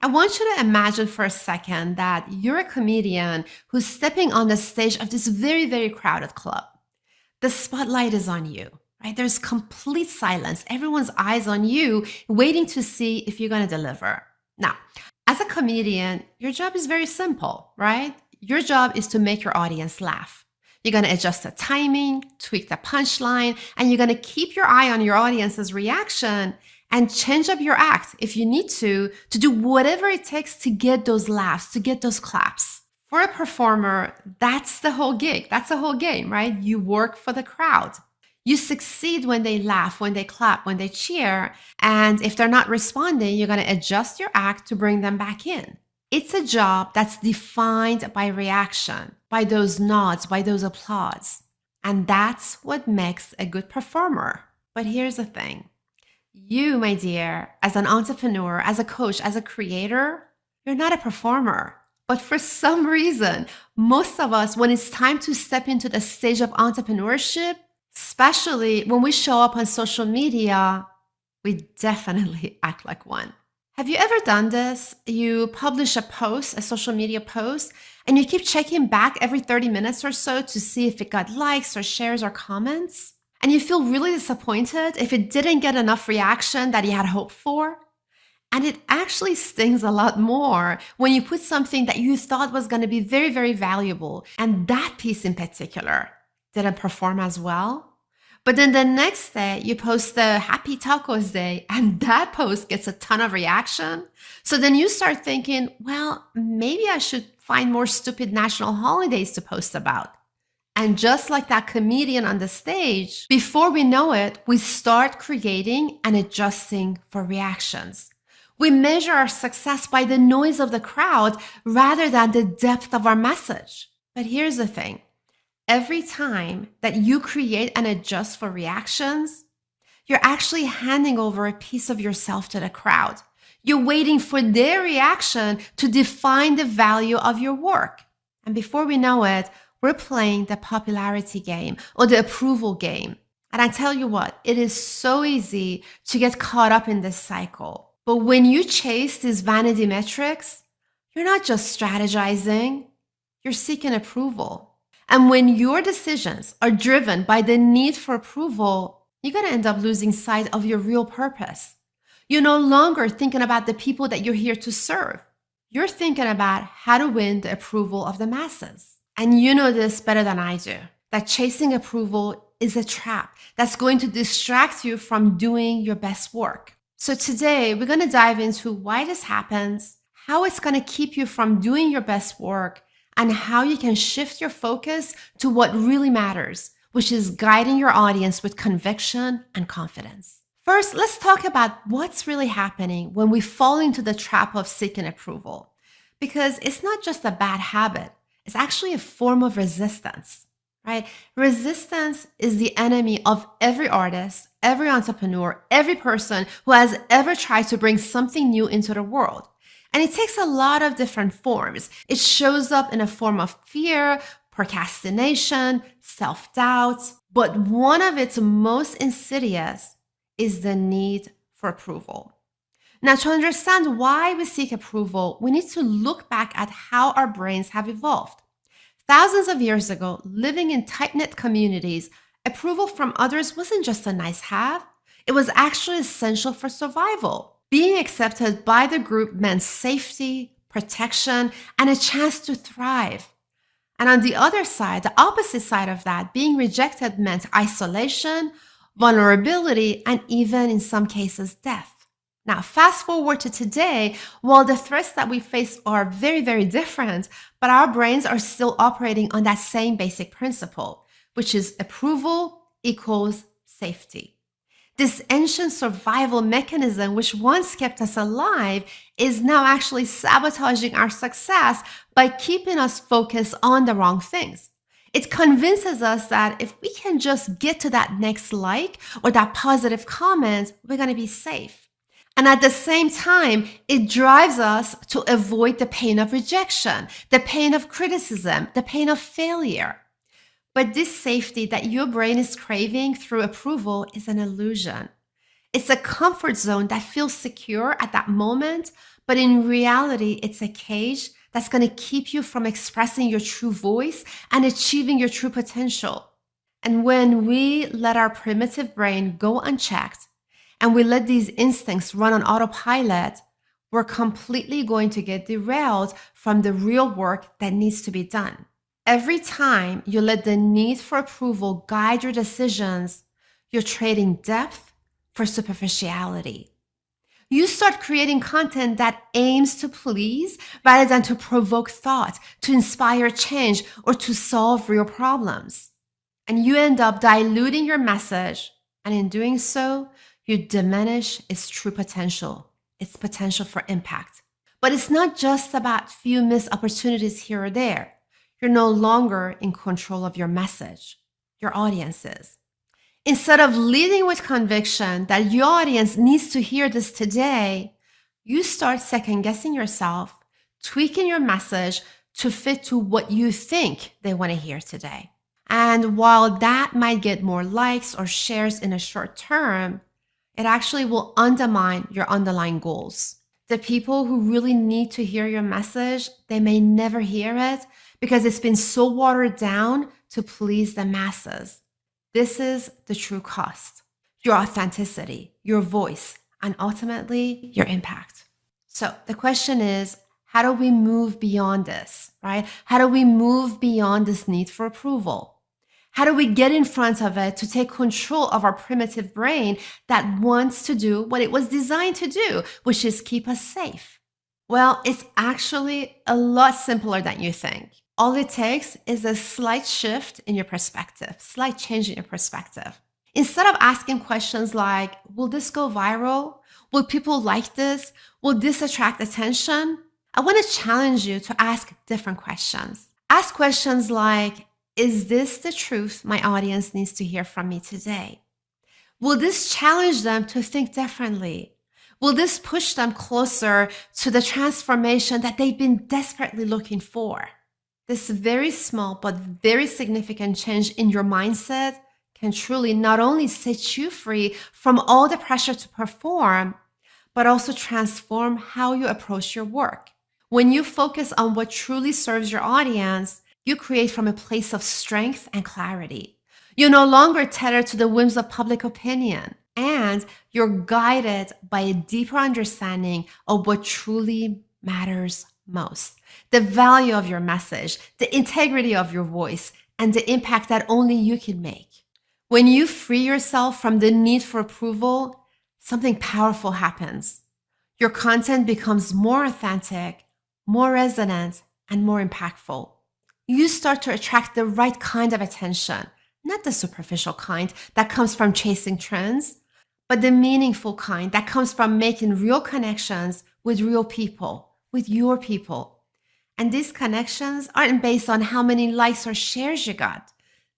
I want you to imagine for a second that you're a comedian who's stepping on the stage of this very, very crowded club. The spotlight is on you, right? There's complete silence. Everyone's eyes on you, waiting to see if you're going to deliver. Now, as a comedian, your job is very simple, right? Your job is to make your audience laugh. You're going to adjust the timing, tweak the punchline, and you're going to keep your eye on your audience's reaction and change up your act if you need to do whatever it takes to get those laughs, to get those claps. For a performer, that's the whole gig. That's the whole game, right? You work for the crowd. You succeed when they laugh, when they clap, when they cheer. And if they're not responding, you're going to adjust your act to bring them back in. It's a job that's defined by reaction, by those nods, by those applause. And that's what makes a good performer. But here's the thing. You, my dear, as an entrepreneur, as a coach, as a creator, you're not a performer. But for some reason, most of us, when it's time to step into the stage of entrepreneurship, especially when we show up on social media, we definitely act like one. Have you ever done this? You publish a post, a social media post, and you keep checking back every 30 minutes or so to see if it got likes or shares or comments? And you feel really disappointed if it didn't get enough reaction that you had hoped for? And it actually stings a lot more when you put something that you thought was going to be very, very valuable, and that piece in particular didn't perform as well. But then the next day, you post the Happy Tacos Day, and that post gets a ton of reaction. So then you start thinking, well, maybe I should find more stupid national holidays to post about. And just like that comedian on the stage, before we know it, we start creating and adjusting for reactions. We measure our success by the noise of the crowd rather than the depth of our message. But here's the thing. Every time that you create and adjust for reactions, you're actually handing over a piece of yourself to the crowd. You're waiting for their reaction to define the value of your work. And before we know it, we're playing the popularity game or the approval game. And I tell you what, it is so easy to get caught up in this cycle. But when you chase these vanity metrics, you're not just strategizing, you're seeking approval. And when your decisions are driven by the need for approval, you're going to end up losing sight of your real purpose. You're no longer thinking about the people that you're here to serve. You're thinking about how to win the approval of the masses. And you know this better than I do, that chasing approval is a trap that's going to distract you from doing your best work. So today, we're going to dive into why this happens, how it's going to keep you from doing your best work, and how you can shift your focus to what really matters, which is guiding your audience with conviction and confidence. First, let's talk about what's really happening when we fall into the trap of seeking approval. Because it's not just a bad habit, it's actually a form of resistance, right? Resistance is the enemy of every artist, every entrepreneur, every person who has ever tried to bring something new into the world. And it takes a lot of different forms. It shows up in a form of fear, procrastination, self-doubt. But one of its most insidious is the need for approval. Now, to understand why we seek approval, we need to look back at how our brains have evolved. Thousands of years ago, living in tight-knit communities, approval from others wasn't just a nice have. It was actually essential for survival. Being accepted by the group meant safety, protection, and a chance to thrive. And on the other side, the opposite side of that, being rejected meant isolation, vulnerability, and even in some cases, death. Now, fast forward to today, while the threats that we face are very, very different, but our brains are still operating on that same basic principle, which is approval equals safety. This ancient survival mechanism, which once kept us alive, is now actually sabotaging our success by keeping us focused on the wrong things. It convinces us that if we can just get to that next like or that positive comment, we're going to be safe. And at the same time, it drives us to avoid the pain of rejection, the pain of criticism, the pain of failure. But this safety that your brain is craving through approval is an illusion. It's a comfort zone that feels secure at that moment, But in reality, it's a cage that's going to keep you from expressing your true voice and achieving your true potential. And when we let our primitive brain go unchecked and we let these instincts run on autopilot, we're completely going to get derailed from the real work that needs to be done. Every time you let the need for approval guide your decisions, you're trading depth for superficiality. You start creating content that aims to please rather than to provoke thought, to inspire change, or to solve real problems. And you end up diluting your message. And in doing so, you diminish its true potential, its potential for impact. But it's not just about few missed opportunities here or there. You're no longer in control of your message. Your audience is. Instead of leading with conviction that your audience needs to hear this today, you start second guessing yourself, tweaking your message to fit to what you think they want to hear today. And while that might get more likes or shares in a short term, it actually will undermine your underlying goals. The people who really need to hear your message, they may never hear it because it's been so watered down to please the masses. This is the true cost: your authenticity, your voice, and ultimately your impact. So the question is, how do we move beyond this, right? How do we move beyond this need for approval? How do we get in front of it to take control of our primitive brain that wants to do what it was designed to do, which is keep us safe? Well, it's actually a lot simpler than you think. All it takes is a slight shift in your perspective, slight change in your perspective. Instead of asking questions like, will this go viral? Will people like this? Will this attract attention? I want to challenge you to ask different questions. Ask questions like, is this the truth my audience needs to hear from me today? Will this challenge them to think differently? Will this push them closer to the transformation that they've been desperately looking for? This very small but very significant change in your mindset can truly not only set you free from all the pressure to perform, but also transform how you approach your work. When you focus on what truly serves your audience, you create from a place of strength and clarity. You're no longer tethered to the whims of public opinion, and you're guided by a deeper understanding of what truly matters most: the value of your message, the integrity of your voice, and the impact that only you can make. When you free yourself from the need for approval, something powerful happens. Your content becomes more authentic, more resonant, and more impactful. You start to attract the right kind of attention, not the superficial kind that comes from chasing trends, but the meaningful kind that comes from making real connections with real people, with your people. And these connections aren't based on how many likes or shares you got.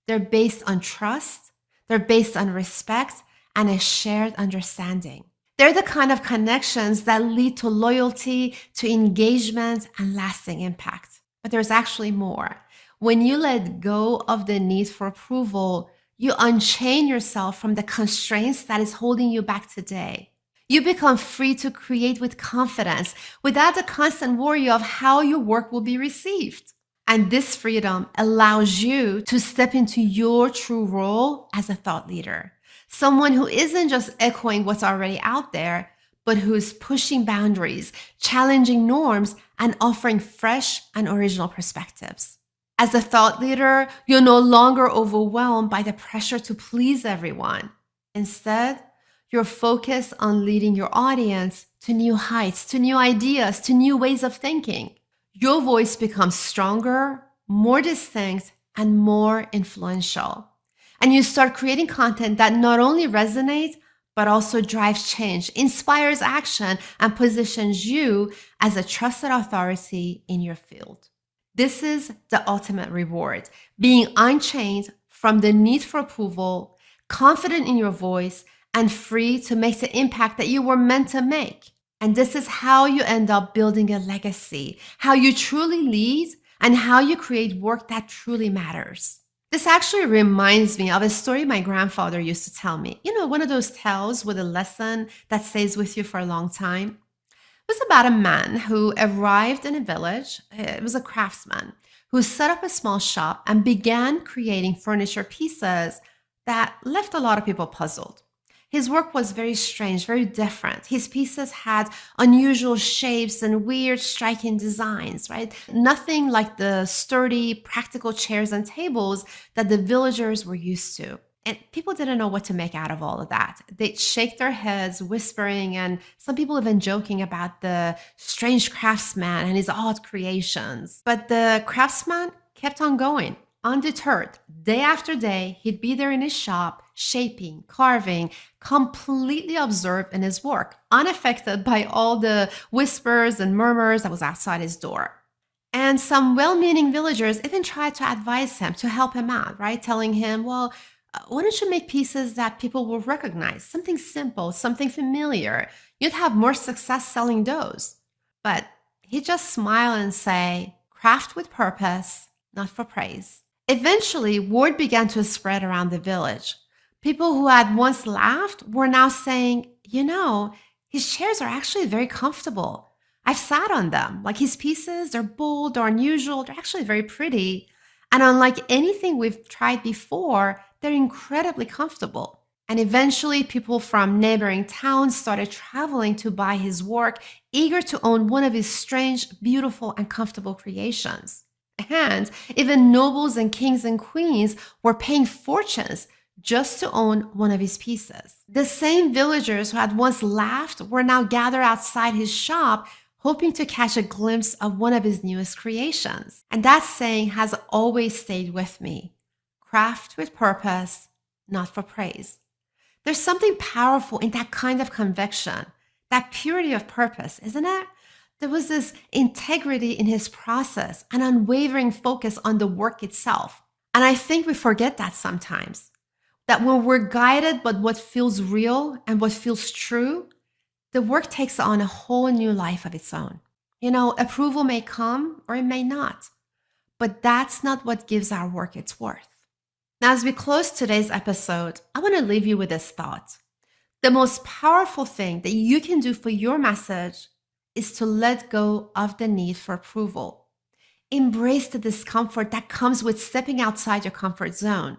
They're based on trust, they're based on respect, and a shared understanding. They're the kind of connections that lead to loyalty, to engagement, and lasting impact. But there's actually more. When you let go of the need for approval, you unchain yourself from the constraints that is holding you back today. You become free to create with confidence without the constant worry of how your work will be received. And this freedom allows you to step into your true role as a thought leader. Someone who isn't just echoing what's already out there, but who's pushing boundaries, challenging norms, and offering fresh and original perspectives. As a thought leader, you're no longer overwhelmed by the pressure to please everyone. Instead, you're focused on leading your audience to new heights, to new ideas, to new ways of thinking. Your voice becomes stronger, more distinct, and more influential. And you start creating content that not only resonates, but also drives change, inspires action, and positions you as a trusted authority in your field. This is the ultimate reward: being unchained from the need for approval, confident in your voice, and free to make the impact that you were meant to make. And this is how you end up building a legacy, how you truly lead, and how you create work that truly matters. This actually reminds me of a story my grandfather used to tell me. You know, one of those tales with a lesson that stays with you for a long time. It was about a man who arrived in a village. It was a craftsman who set up a small shop and began creating furniture pieces that left a lot of people puzzled. His work was very strange, very different. His pieces had unusual shapes and weird, striking designs, right? Nothing like the sturdy, practical chairs and tables that the villagers were used to. And people didn't know what to make out of all of that. They'd shake their heads, whispering, and some people even joking about the strange craftsman and his odd creations. But the craftsman kept on going, undeterred. Day after day, he'd be there in his shop, shaping, carving, completely absorbed in his work, unaffected by all the whispers and murmurs that was outside his door. And some well meaning villagers even tried to advise him to help him out, right? Telling him, well, why don't you make pieces that people will recognize? Something simple, something familiar. You'd have more success selling those. But he'd just smile and say, craft with purpose, not for praise. Eventually, word began to spread around the village. People who had once laughed were now saying, his chairs are actually very comfortable. I've sat on them. Like his pieces, they're bold, they're unusual, they're actually very pretty. And unlike anything we've tried before, they're incredibly comfortable. And eventually, people from neighboring towns started traveling to buy his work, eager to own one of his strange, beautiful, and comfortable creations. And even nobles and kings and queens were paying fortunes just to own one of his pieces. The same villagers who had once laughed were now gathered outside his shop, hoping to catch a glimpse of one of his newest creations. And that saying has always stayed with me. Craft with purpose, not for praise. There's something powerful in that kind of conviction, that purity of purpose, isn't it? There was this integrity in his process, an unwavering focus on the work itself. And I think we forget that sometimes, that when we're guided by what feels real and what feels true, the work takes on a whole new life of its own. Approval may come or it may not, but that's not what gives our work its worth. Now, as we close today's episode, I want to leave you with this thought. The most powerful thing that you can do for your message is to let go of the need for approval. Embrace the discomfort that comes with stepping outside your comfort zone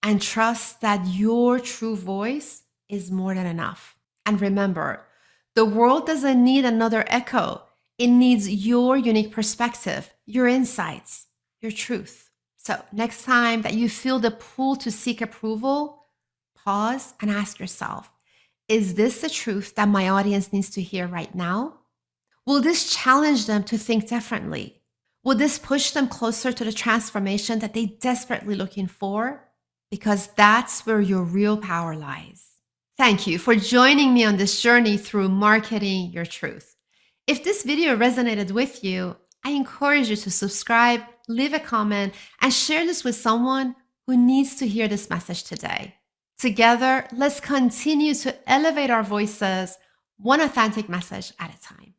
and trust that your true voice is more than enough. And remember, the world doesn't need another echo. It needs your unique perspective, your insights, your truth. So next time that you feel the pull to seek approval, pause and ask yourself, is this the truth that my audience needs to hear right now? Will this challenge them to think differently? Will this push them closer to the transformation that they're desperately looking for? Because that's where your real power lies. Thank you for joining me on this journey through marketing your truth. If this video resonated with you, I encourage you to subscribe, leave a comment, and share this with someone who needs to hear this message today. Together, let's continue to elevate our voices, one authentic message at a time.